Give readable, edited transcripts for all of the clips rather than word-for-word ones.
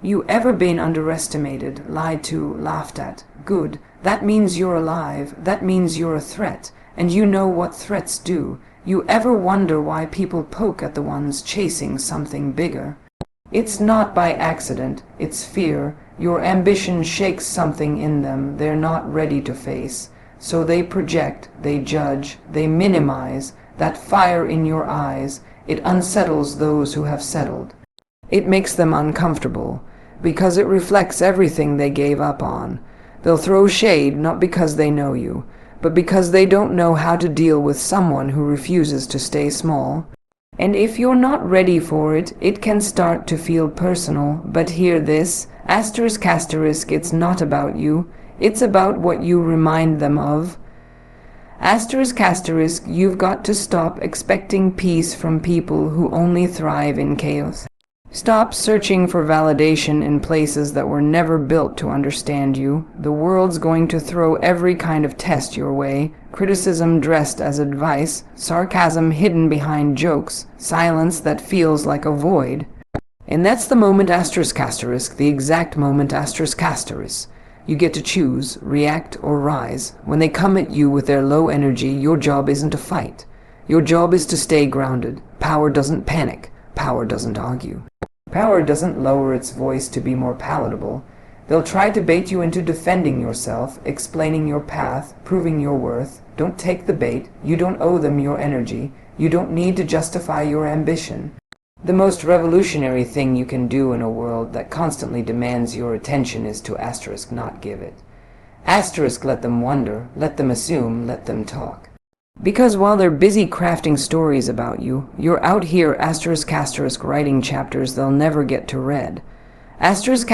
You ever been underestimated, lied to, laughed at? Good. That means you're alive. That means you're a threat. And you know what threats do. You ever wonder why people poke at the ones chasing something bigger? It's not by accident. It's fear. Your ambition shakes something in them they're not ready to face. So they project, they judge, they minimize. That fire in your eyes, it unsettles those who have settled. It makes them uncomfortable, because it reflects everything they gave up on. They'll throw shade not because they know you, but because they don't know how to deal with someone who refuses to stay small. And if you're not ready for it, it can start to feel personal. But hear this, asterisk, it's not about you. It's about what you remind them of. Asterisk, you've got to stop expecting peace from people who only thrive in chaos. Stop searching for validation in places that were never built to understand you. The world's going to throw every kind of test your way. Criticism dressed as advice, sarcasm hidden behind jokes, silence that feels like a void. And that's the moment asterisk, the exact moment asterisk. You get to choose, react or rise. When they come at you with their low energy, your job isn't to fight. Your job is to stay grounded. Power doesn't panic. Power doesn't argue. Power doesn't lower its voice to be more palatable. They'll try to bait you into defending yourself, explaining your path, proving your worth. Don't take the bait. You don't owe them your energy. You don't need to justify your ambition. The most revolutionary thing you can do in a world that constantly demands your attention is to asterisk not give it. Asterisk let them wonder, let them assume, let them talk. Because while they're busy crafting stories about you, you're out here asterisk writing chapters they'll never get to read. Asterisk,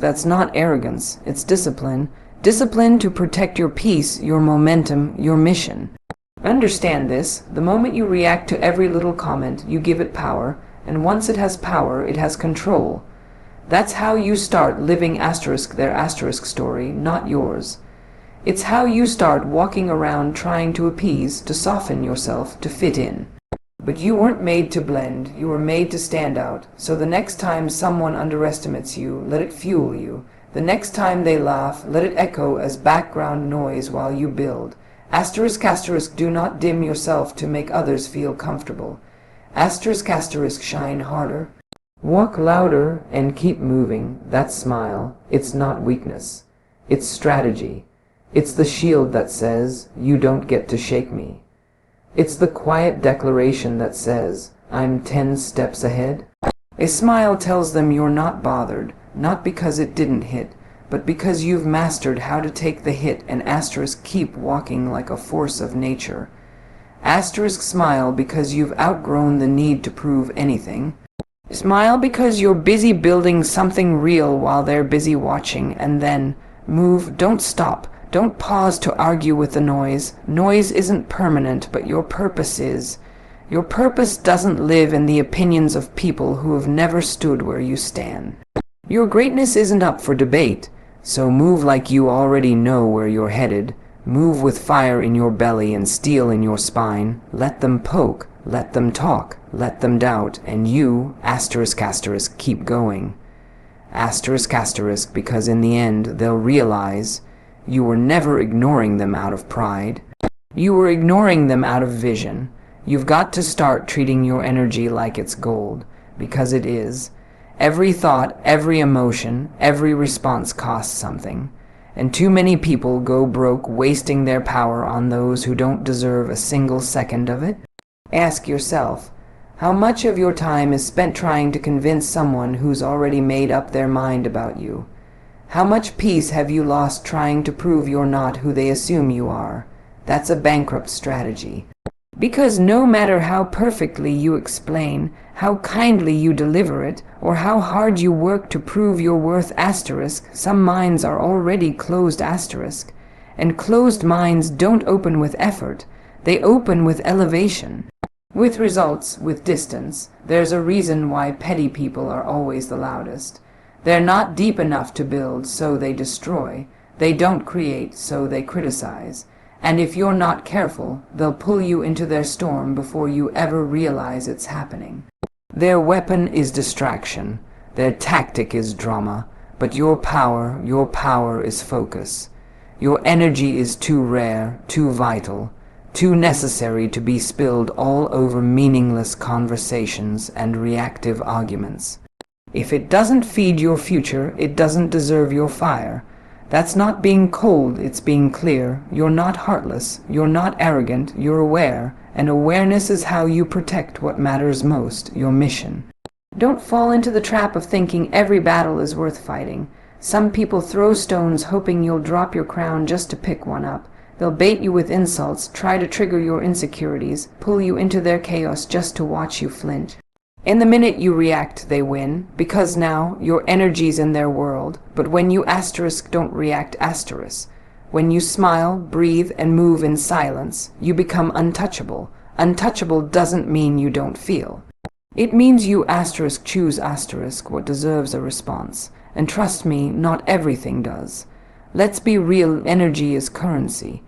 that's not arrogance, it's discipline. Discipline to protect your peace, your momentum, your mission. Understand this, the moment you react to every little comment, you give it power, and once it has power, it has control. That's how you start living asterisk their asterisk story, not yours. It's how you start walking around trying to appease, to soften yourself, to fit in. But you weren't made to blend, you were made to stand out. So the next time someone underestimates you, let it fuel you. The next time they laugh, let it echo as background noise while you build. Asterisk, do not dim yourself to make others feel comfortable. Asterisk, shine harder. Walk louder and keep moving. That smile, it's not weakness. It's strategy. It's the shield that says, you don't get to shake me. It's the quiet declaration that says, I'm 10 steps ahead. A smile tells them you're not bothered, not because it didn't hit, but because you've mastered how to take the hit and asterisk keep walking like a force of nature. Asterisk smile because you've outgrown the need to prove anything. Smile because you're busy building something real while they're busy watching, and then move, don't stop. Don't pause to argue with the noise. Noise isn't permanent, but your purpose is. Your purpose doesn't live in the opinions of people who have never stood where you stand. Your greatness isn't up for debate, so move like you already know where you're headed. Move with fire in your belly and steel in your spine. Let them poke, let them talk, let them doubt, and you, asterisk, keep going. Asterisk, because in the end they'll realize you were never ignoring them out of pride. You were ignoring them out of vision. You've got to start treating your energy like it's gold, because it is. Every thought, every emotion, every response costs something. And too many people go broke wasting their power on those who don't deserve a single second of it. Ask yourself, how much of your time is spent trying to convince someone who's already made up their mind about you? How much peace have you lost trying to prove you're not who they assume you are? That's a bankrupt strategy. Because no matter how perfectly you explain, how kindly you deliver it, or how hard you work to prove your worth asterisk, some minds are already closed asterisk. And closed minds don't open with effort, they open with elevation. With results, with distance. There's a reason why petty people are always the loudest. They're not deep enough to build, so they destroy. They don't create, so they criticize. And if you're not careful, they'll pull you into their storm before you ever realize it's happening. Their weapon is distraction. Their tactic is drama, but your power is focus. Your energy is too rare, too vital, too necessary to be spilled all over meaningless conversations and reactive arguments. If it doesn't feed your future, it doesn't deserve your fire. That's not being cold, it's being clear. You're not heartless, you're not arrogant, you're aware, and awareness is how you protect what matters most, your mission. Don't fall into the trap of thinking every battle is worth fighting. Some people throw stones hoping you'll drop your crown just to pick one up. They'll bait you with insults, try to trigger your insecurities, pull you into their chaos just to watch you flinch. In the minute you react, they win, because now your energy's in their world. But when you don't react When you smile, breathe, and move in silence, you become untouchable. Untouchable doesn't mean you don't feel. It means you choose what deserves a response. And trust me, not everything does. Let's be real, energy is currency.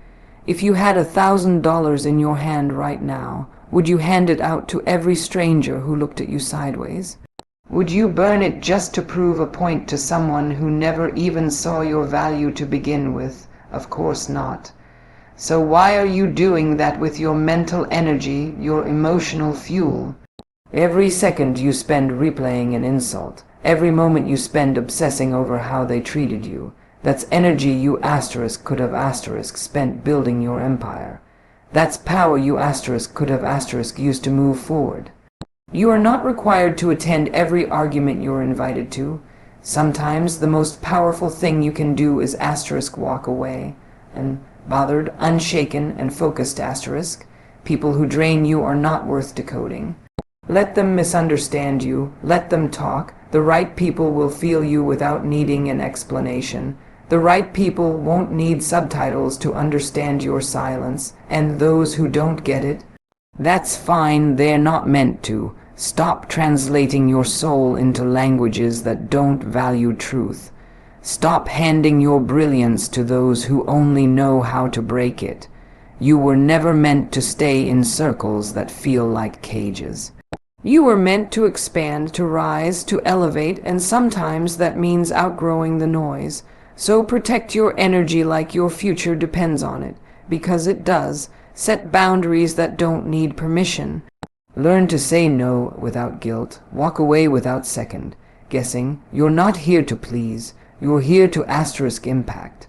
If you had $1,000 in your hand right now, would you hand it out to every stranger who looked at you sideways? Would you burn it just to prove a point to someone who never even saw your value to begin with? Of course not. So why are you doing that with your mental energy, your emotional fuel? Every second you spend replaying an insult, every moment you spend obsessing over how they treated you, that's energy you could have spent building your empire. That's power you could have used to move forward. You are not required to attend every argument you're invited to. Sometimes the most powerful thing you can do is walk away. And bothered, unshaken, and focused people who drain you are not worth decoding. Let them misunderstand you. Let them talk. The right people will feel you without needing an explanation. The right people won't need subtitles to understand your silence, and those who don't get it, that's fine, they're not meant to. Stop translating your soul into languages that don't value truth. Stop handing your brilliance to those who only know how to break it. You were never meant to stay in circles that feel like cages. You were meant to expand, to rise, to elevate, and sometimes that means outgrowing the noise. So protect your energy like your future depends on it, because it does. Set boundaries that don't need permission. Learn to say no without guilt. Walk away without second guessing. You're not here to please. You're here to impact.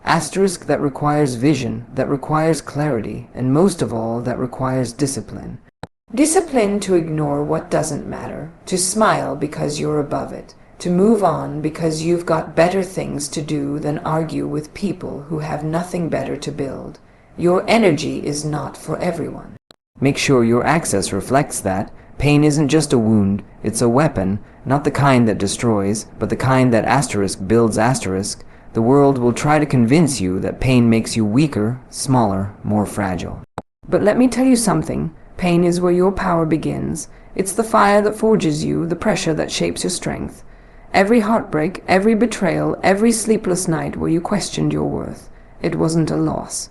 That requires vision, that requires clarity, and most of all, that requires discipline. Discipline to ignore what doesn't matter, to smile because you're above it. To move on because you've got better things to do than argue with people who have nothing better to build. Your energy is not for everyone. Make sure your access reflects that. Pain isn't just a wound, it's a weapon, not the kind that destroys, but the kind that builds . The world will try to convince you that pain makes you weaker, smaller, more fragile. But let me tell you something. Pain is where your power begins. It's the fire that forges you, the pressure that shapes your strength. Every heartbreak, every betrayal, every sleepless night where you questioned your worth, it wasn't a loss.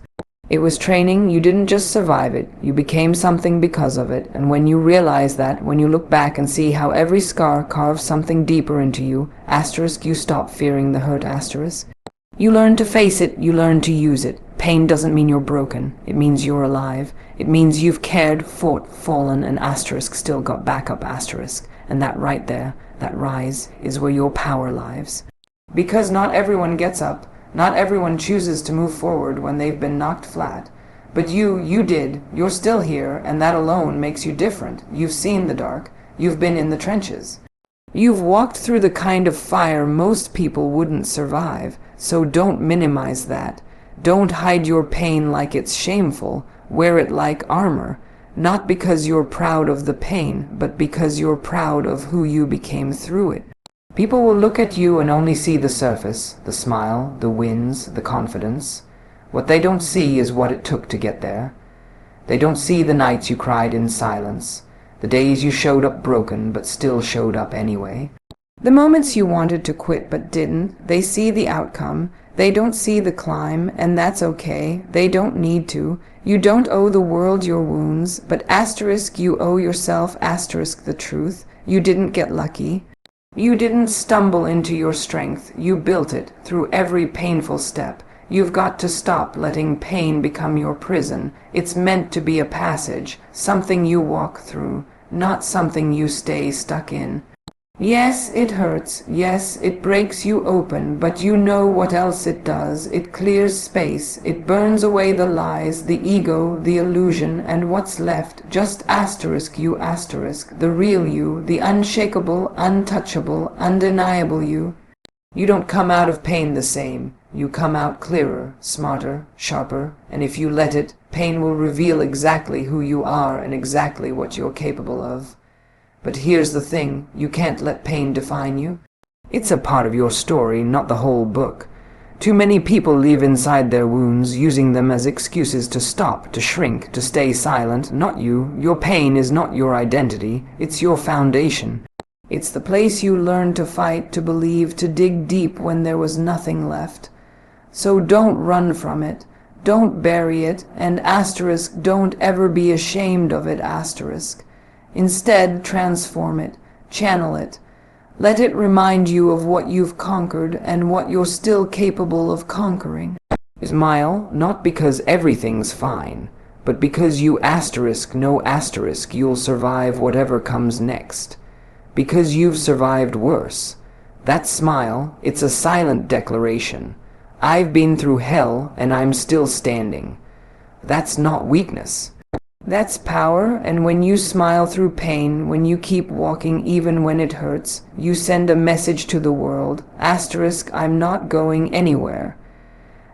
It was training. You didn't just survive it, you became something because of it. And when you realize that, when you look back and see how every scar carves something deeper into you, you stop fearing the hurt . You learn to face it, you learn to use it. Pain doesn't mean you're broken, it means you're alive. It means you've cared, fought, fallen, and still got back up . And that right there, that rise, is where your power lies. Because not everyone gets up, not everyone chooses to move forward when they've been knocked flat. But you did, you're still here, and that alone makes you different. You've seen the dark, you've been in the trenches. You've walked through the kind of fire most people wouldn't survive, so don't minimize that. Don't hide your pain like it's shameful, wear it like armor. Not because you're proud of the pain, but because you're proud of who you became through it. People will look at you and only see the surface, the smile, the wins, the confidence. What they don't see is what it took to get there. They don't see the nights you cried in silence, the days you showed up broken but still showed up anyway. The moments you wanted to quit but didn't. They see the outcome. They don't see the climb, and that's okay. They don't need to. You don't owe the world your wounds, but you owe yourself the truth. You didn't get lucky. You didn't stumble into your strength, you built it through every painful step. You've got to stop letting pain become your prison. It's meant to be a passage, something you walk through, not something you stay stuck in. Yes, it hurts. Yes, it breaks you open, but you know what else it does. It clears space. It burns away the lies, the ego, the illusion, and what's left, just asterisk you asterisk, the real you, the unshakable, untouchable, undeniable you. You don't come out of pain the same. You come out clearer, smarter, sharper, and if you let it, pain will reveal exactly who you are and exactly what you're capable of. But here's the thing, you can't let pain define you. It's a part of your story, not the whole book. Too many people live inside their wounds, using them as excuses to stop, to shrink, to stay silent. Not you. Your pain is not your identity, it's your foundation. It's the place you learned to fight, to believe, to dig deep when there was nothing left. So don't run from it, don't bury it, and asterisk, don't ever be ashamed of it, asterisk. Instead, transform it, channel it. Let it remind you of what you've conquered and what you're still capable of conquering. Smile, not because everything's fine, but because you asterisk, no asterisk, you'll survive whatever comes next. Because you've survived worse. That smile, it's a silent declaration. I've been through hell and I'm still standing. That's not weakness. That's power, and when you smile through pain, when you keep walking even when it hurts, you send a message to the world. Asterisk, I'm not going anywhere.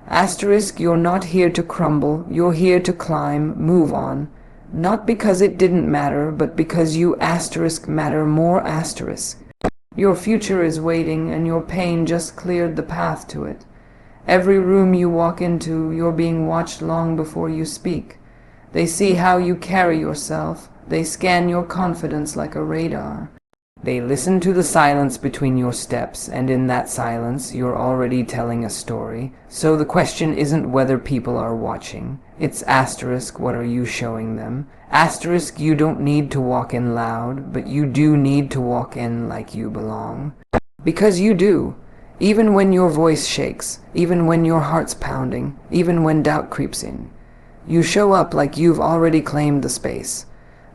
Asterisk, you're not here to crumble, you're here to climb, move on. Not because it didn't matter, but because you asterisk matter more asterisk. Your future is waiting, and your pain just cleared the path to it. Every room you walk into, you're being watched long before you speak. They see how you carry yourself. They scan your confidence like a radar. They listen to the silence between your steps, and in that silence, you're already telling a story. So the question isn't whether people are watching. It's asterisk, what are you showing them? Asterisk, you don't need to walk in loud, but you do need to walk in like you belong. Because you do. Even when your voice shakes, even when your heart's pounding, even when doubt creeps in. You show up like you've already claimed the space.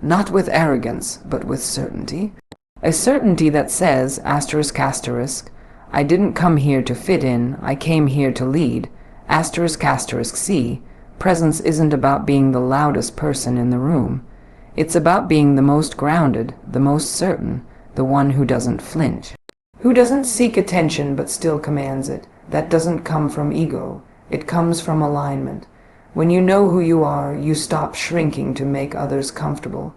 Not with arrogance, but with certainty. A certainty that says, asterisk, asterisk, I didn't come here to fit in, I came here to lead. Asterisk, asterisk, see, presence isn't about being the loudest person in the room. It's about being the most grounded, the most certain, the one who doesn't flinch. Who doesn't seek attention but still commands it. That doesn't come from ego. It comes from alignment. When you know who you are, you stop shrinking to make others comfortable.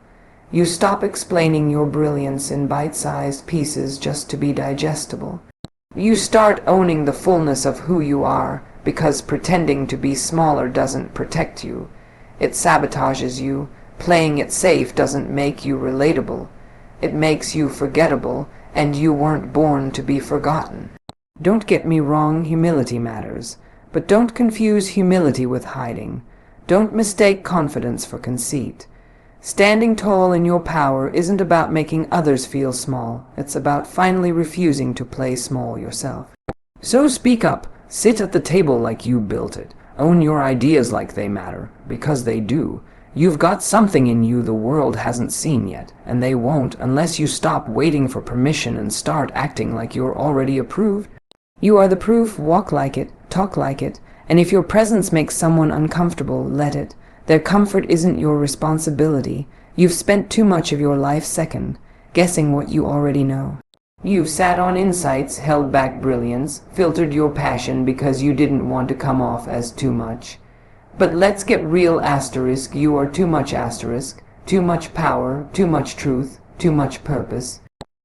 You stop explaining your brilliance in bite-sized pieces just to be digestible. You start owning the fullness of who you are, because pretending to be smaller doesn't protect you. It sabotages you. Playing it safe doesn't make you relatable. It makes you forgettable, and you weren't born to be forgotten. Don't get me wrong, humility matters. But don't confuse humility with hiding. Don't mistake confidence for conceit. Standing tall in your power isn't about making others feel small. It's about finally refusing to play small yourself. So speak up. Sit at the table like you built it. Own your ideas like they matter, because they do. You've got something in you the world hasn't seen yet, and they won't unless you stop waiting for permission and start acting like you're already approved. You are the proof, walk like it, talk like it, and if your presence makes someone uncomfortable, let it. Their comfort isn't your responsibility. You've spent too much of your life second, guessing what you already know. You've sat on insights, held back brilliance, filtered your passion because you didn't want to come off as too much. But let's get real asterisk, you are too much asterisk, too much power, too much truth, too much purpose.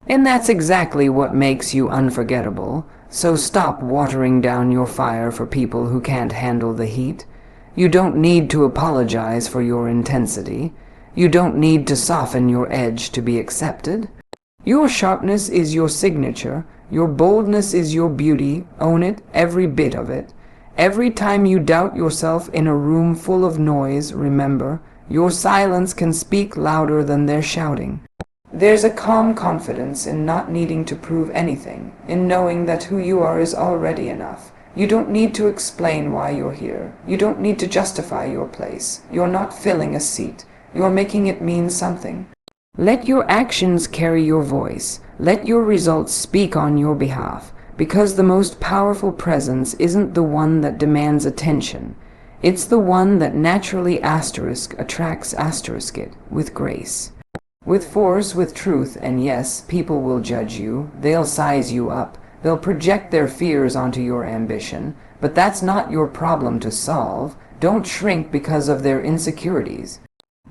And that's exactly what makes you unforgettable. So stop watering down your fire for people who can't handle the heat. You don't need to apologize for your intensity. You don't need to soften your edge to be accepted. Your sharpness is your signature. Your boldness is your beauty. Own it, every bit of it. Every time you doubt yourself in a room full of noise, remember, your silence can speak louder than their shouting. There's a calm confidence in not needing to prove anything, in knowing that who you are is already enough. You don't need to explain why you're here. You don't need to justify your place. You're not filling a seat. You're making it mean something. Let your actions carry your voice. Let your results speak on your behalf, because the most powerful presence isn't the one that demands attention. It's the one that naturally attracts it with grace. With force, with truth, and yes, people will judge you. They'll size you up. They'll project their fears onto your ambition. But that's not your problem to solve. Don't shrink because of their insecurities.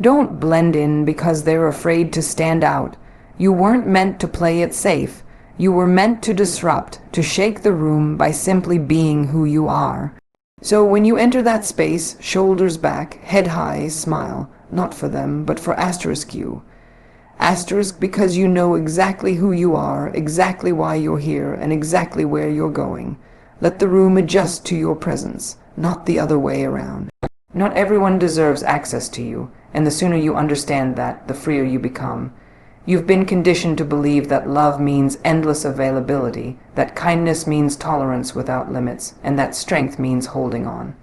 Don't blend in because they're afraid to stand out. You weren't meant to play it safe. You were meant to disrupt, to shake the room by simply being who you are. So when you enter that space, shoulders back, head high, smile. Not for them, but for you. Because you know exactly who you are, exactly why you're here, and exactly where you're going. Let the room adjust to your presence, not the other way around. Not everyone deserves access to you, and the sooner you understand that, the freer you become. You've been conditioned to believe that love means endless availability, that kindness means tolerance without limits, and that strength means holding on.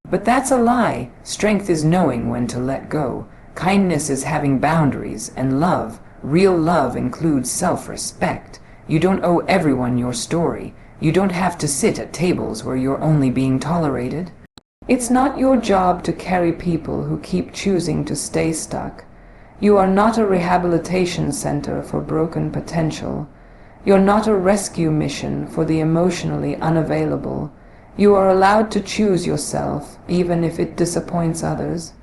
But that's a lie. Strength is knowing when to let go. Kindness is having boundaries, and love, real love, includes self-respect. You don't owe everyone your story. You don't have to sit at tables where you're only being tolerated. It's not your job to carry people who keep choosing to stay stuck. You are not a rehabilitation center for broken potential. You're not a rescue mission for the emotionally unavailable. You are allowed to choose yourself, even if it disappoints others.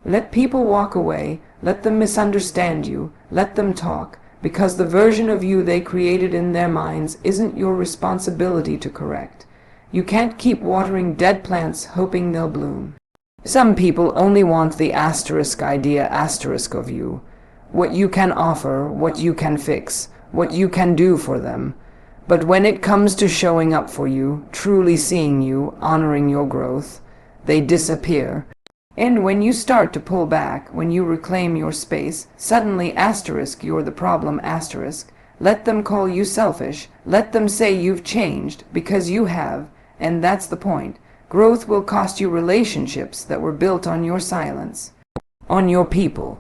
Let people walk away, let them misunderstand you, let them talk, because the version of you they created in their minds isn't your responsibility to correct. You can't keep watering dead plants hoping they'll bloom. Some people only want the idea of you. What you can offer, what you can fix, what you can do for them. But when it comes to showing up for you, truly seeing you, honoring your growth, they disappear. And when you start to pull back, when you reclaim your space, suddenly you're the problem let them call you selfish, let them say you've changed, because you have, and that's the point. Growth will cost you relationships that were built on your silence, on your people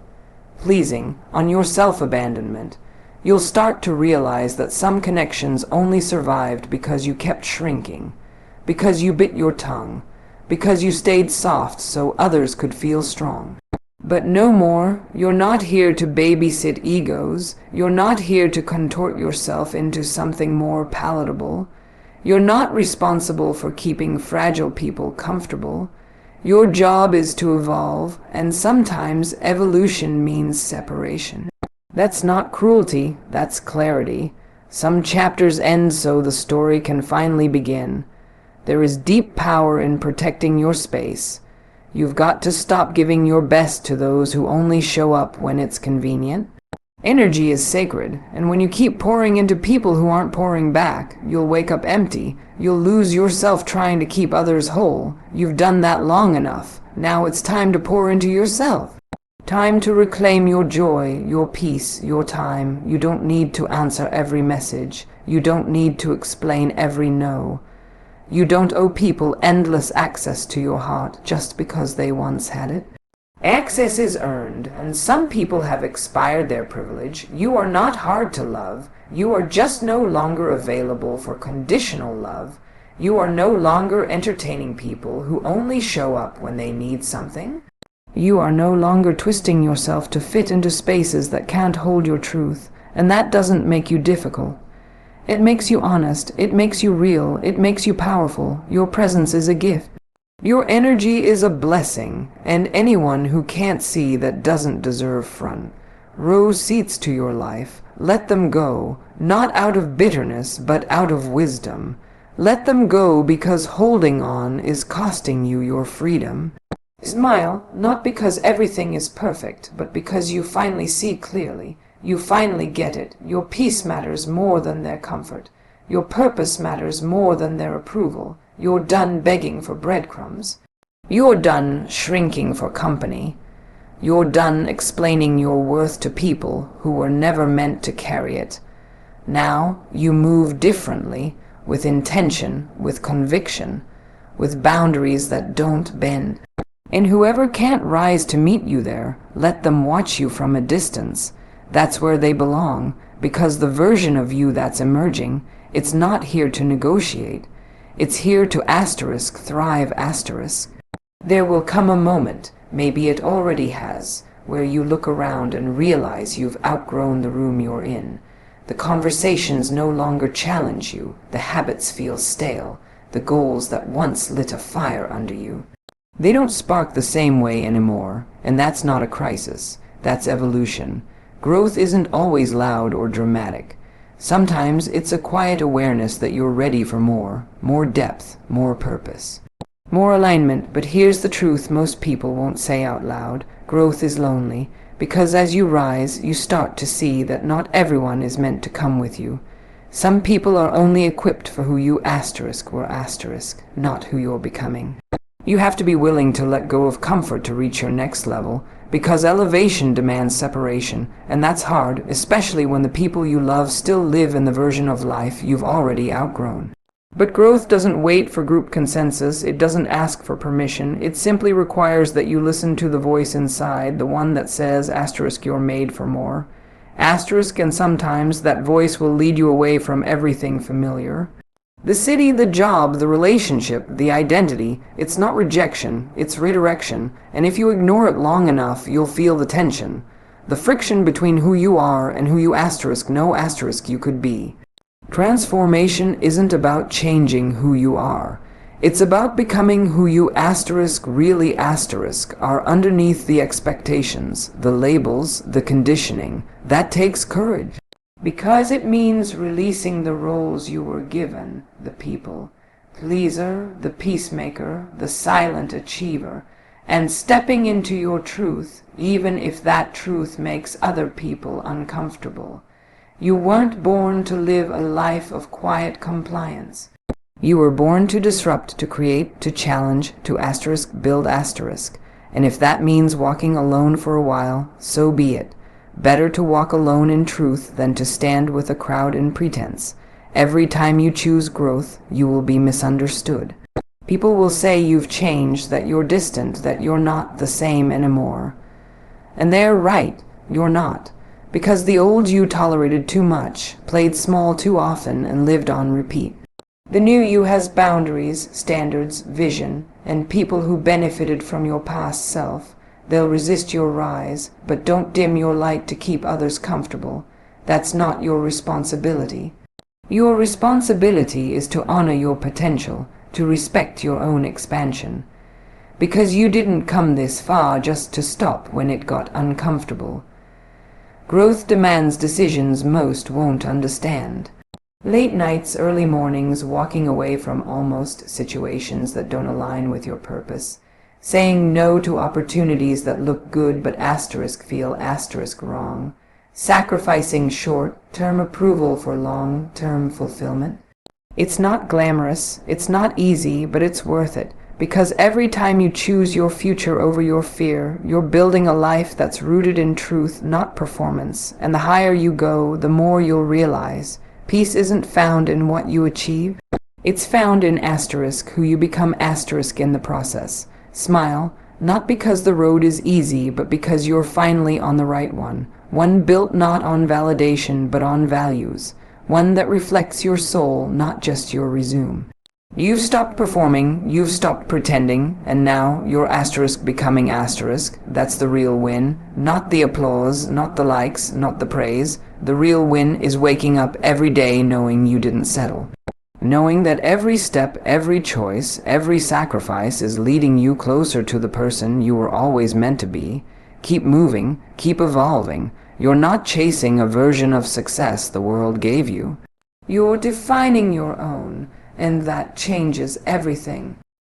pleasing, on your self-abandonment. You'll start to realize that some connections only survived because you kept shrinking, because you bit your tongue, because you stayed soft so others could feel strong. But no more. You're not here to babysit egos. You're not here to contort yourself into something more palatable. You're not responsible for keeping fragile people comfortable. Your job is to evolve, and sometimes evolution means separation. That's not cruelty, that's clarity. Some chapters end so the story can finally begin. There is deep power in protecting your space. You've got to stop giving your best to those who only show up when it's convenient. Energy is sacred, and when you keep pouring into people who aren't pouring back, you'll wake up empty. You'll lose yourself trying to keep others whole. You've done that long enough. Now it's time to pour into yourself. Time to reclaim your joy, your peace, your time. You don't need to answer every message. You don't need to explain every no. You don't owe people endless access to your heart just because they once had it. Access is earned, and some people have expired their privilege. You are not hard to love. You are just no longer available for conditional love. You are no longer entertaining people who only show up when they need something. You are no longer twisting yourself to fit into spaces that can't hold your truth, and that doesn't make you difficult. It makes you honest, it makes you real, it makes you powerful. Your presence is a gift. Your energy is a blessing, and anyone who can't see that doesn't deserve front row seats to your life. Let them go, not out of bitterness, but out of wisdom. Let them go because holding on is costing you your freedom. Smile, not because everything is perfect, but because you finally see clearly. You finally get it. Your peace matters more than their comfort. Your purpose matters more than their approval. You're done begging for breadcrumbs. You're done shrinking for company. You're done explaining your worth to people who were never meant to carry it. Now you move differently, with intention, with conviction, with boundaries that don't bend. And whoever can't rise to meet you there, let them watch you from a distance. That's where they belong, because the version of you that's emerging, it's not here to negotiate. It's here to thrive. There will come a moment, maybe it already has, where you look around and realize you've outgrown the room you're in. The conversations no longer challenge you, the habits feel stale, the goals that once lit a fire under you. They don't spark the same way anymore, and that's not a crisis, that's evolution. Growth isn't always loud or dramatic. Sometimes it's a quiet awareness that you're ready for more depth, more purpose, more alignment. But here's the truth most people won't say out loud. Growth is lonely, because as you rise, you start to see that not everyone is meant to come with you. Some people are only equipped for who you were, not who you're becoming. You have to be willing to let go of comfort to reach your next level, because elevation demands separation, and that's hard, especially when the people you love still live in the version of life you've already outgrown. But growth doesn't wait for group consensus, it doesn't ask for permission, it simply requires that you listen to the voice inside, the one that says, you're made for more. And sometimes that voice will lead you away from everything familiar. The city, the job, the relationship, the identity, it's not rejection, it's redirection, and if you ignore it long enough, you'll feel the tension. The friction between who you are and who you you could be. Transformation isn't about changing who you are. It's about becoming who you really are underneath the expectations, the labels, the conditioning. That takes courage. Because it means releasing the roles you were given, the people pleaser, the peacemaker, the silent achiever, and stepping into your truth, even if that truth makes other people uncomfortable. You weren't born to live a life of quiet compliance. You were born to disrupt, to create, to challenge, to build. And if that means walking alone for a while, so be it. Better to walk alone in truth than to stand with a crowd in pretense. Every time you choose growth, you will be misunderstood. People will say you've changed, that you're distant, that you're not the same anymore. And they're right, you're not. Because the old you tolerated too much, played small too often, and lived on repeat. The new you has boundaries, standards, vision, and people who benefited from your past self. They'll resist your rise, but don't dim your light to keep others comfortable. That's not your responsibility. Your responsibility is to honor your potential, to respect your own expansion. Because you didn't come this far just to stop when it got uncomfortable. Growth demands decisions most won't understand. Late nights, early mornings, walking away from almost situations that don't align with your purpose. Saying no to opportunities that look good but feel wrong. Sacrificing short-term approval for long-term fulfillment. It's not glamorous, it's not easy, but it's worth it. Because every time you choose your future over your fear, you're building a life that's rooted in truth, not performance. And the higher you go, the more you'll realize. Peace isn't found in what you achieve. It's found in who you become in the process. Smile, not because the road is easy, but because you're finally on the right one. One built not on validation, but on values. One that reflects your soul, not just your resume. You've stopped performing, you've stopped pretending, and now you're becoming That's the real win. Not the applause, not the likes, not the praise. The real win is waking up every day knowing you didn't settle. Knowing that every step, every choice, every sacrifice is leading you closer to the person you were always meant to be. Keep moving, keep evolving. You're not chasing a version of success the world gave you. You're defining your own, and that changes everything.